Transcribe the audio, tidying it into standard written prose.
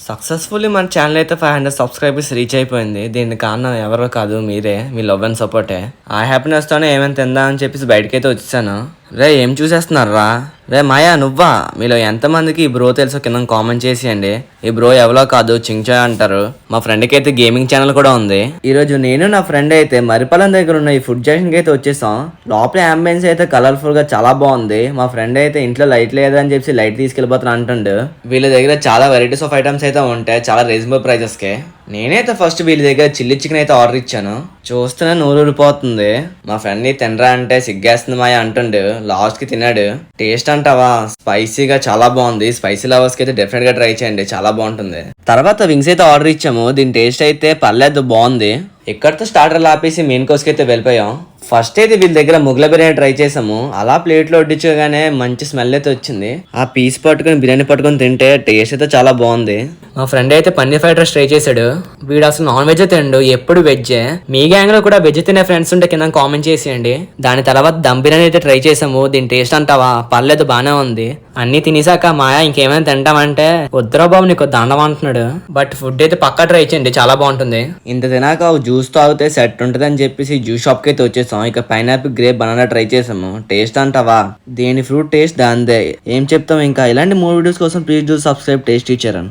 Successfully మన channel అయితే 500 subscribers reach అయిపోయింది. దీనికి కారణం ఎవరో కాదు, మీరే, మీ లవ్ అండ్ సపోర్టే. ఆ హ్యాపీనెస్తోనే ఏమైనా తిందా అని చెప్పేసి బయటకైతే వచ్చేసాను. రే ఏం చూసేస్తున్నారా? రే మాయా నువ్వా? మీలో ఎంతమందికి ఈ బ్రో తెలుసో కింద కామెంట్ చేసేయండి. ఈ బ్రో ఎవరో కాదు, చింగ్చాయ్ అంటారు. మా ఫ్రెండ్కి అయితే గేమింగ్ ఛానల్ కూడా ఉంది. ఈ రోజు నేను నా ఫ్రెండ్ అయితే మరిపాలెం దగ్గర ఉన్న ఈ ఫుడ్ జంక్షన్ కి అయితే వచ్చేసాం. లోపల అంబియన్స్ అయితే కలర్ఫుల్ గా చాలా బాగుంది. మా ఫ్రెండ్ అయితే ఇంట్లో లైట్ లేదని చెప్పి లైట్ తీసుకెళ్ళిపోతున్నా అంటుండు. వీళ్ళ దగ్గర చాలా వెరైటీస్ ఆఫ్ ఐటమ్స్ అయితే ఉంటాయి, చాలా రీజనబుల్ ప్రైజెస్ కి. నేనైతే ఫస్ట్ వీళ్ళ దగ్గర చిల్లీ చికెన్ అయితే ఆర్డర్ ఇచ్చాను. చూస్తేనే నోరు ఊరిపోతుంది. మా ఫ్రెండ్ ని తినరా అంటే సిగ్గేస్తుంది మాయ అంటుండు. లాస్ట్ కి తిన్నాడు. టేస్ట్ అంటావా, స్పైసీగా చాలా బాగుంది. స్పైసీ లవర్స్ కి అయితే డెఫినెట్ గా ట్రై చేయండి, చాలా బాగుంటుంది. తర్వాత వింగ్స్ అయితే ఆర్డర్ ఇచ్చాము. దీని టేస్ట్ అయితే పర్లేదు, బాగుంది. ఇక్కడితో స్టార్టర్లు ఆపేసి మెయిన్ కోర్స్ కి అయితే వెళ్ళిపోయాం. ఫస్ట్ అయితే వీళ్ళ దగ్గర ముగ్గుల బిర్యానీ ట్రై చేసాము. అలా ప్లేట్లో వడ్డించగానే మంచి స్మెల్ అయితే వచ్చింది. ఆ పీస్ పట్టుకుని బిర్యానీ పట్టుకుని తింటే టేస్ట్ అయితే చాలా బాగుంది. మా ఫ్రెండ్ అయితే పన్నీర్ ఫ్రైడ్ రైస్ ట్రై చేశాడు. వీడు అసలు నాన్ వెజ్ తిండు, ఎప్పుడు వెజ్జే. మీ గ్యాంగ్ లో కూడా వెజ్ తినే ఫ్రెండ్స్ ఉంటే కింద కామెంట్ చేసేయండి. దాని తర్వాత దమ్ బిర్యానీ అయితే ట్రై చేసాము. దీని టేస్ట్ అంటావా, పర్లేదు బానే ఉంది. అన్ని తినేసాక మాయా ఇంకేమైనా తింటామంటే వద్దురా బాబు నీకు దండం అంటున్నాడు. బట్ ఫుడ్ అయితే పక్కా ట్రై చేయండి, చాలా బాగుంటుంది. ఇంత తినాక జ్యూస్ తాగితే సెట్ ఉంటుంది అని చెప్పేసి జ్యూస్ షాప్ కి అయితే వచ్చేసాం. ఇక పైనాపిల్ గ్రేప్ బనానా ట్రై చేసాము. టేస్ట్ అంటావా, దేని ఫ్రూట్ టేస్ట్ దాందే, ఏం చెప్తాం ఇంకా. ఇలాంటి మూడు వీడియోస్ కోసం please do subscribe taste teacher అని.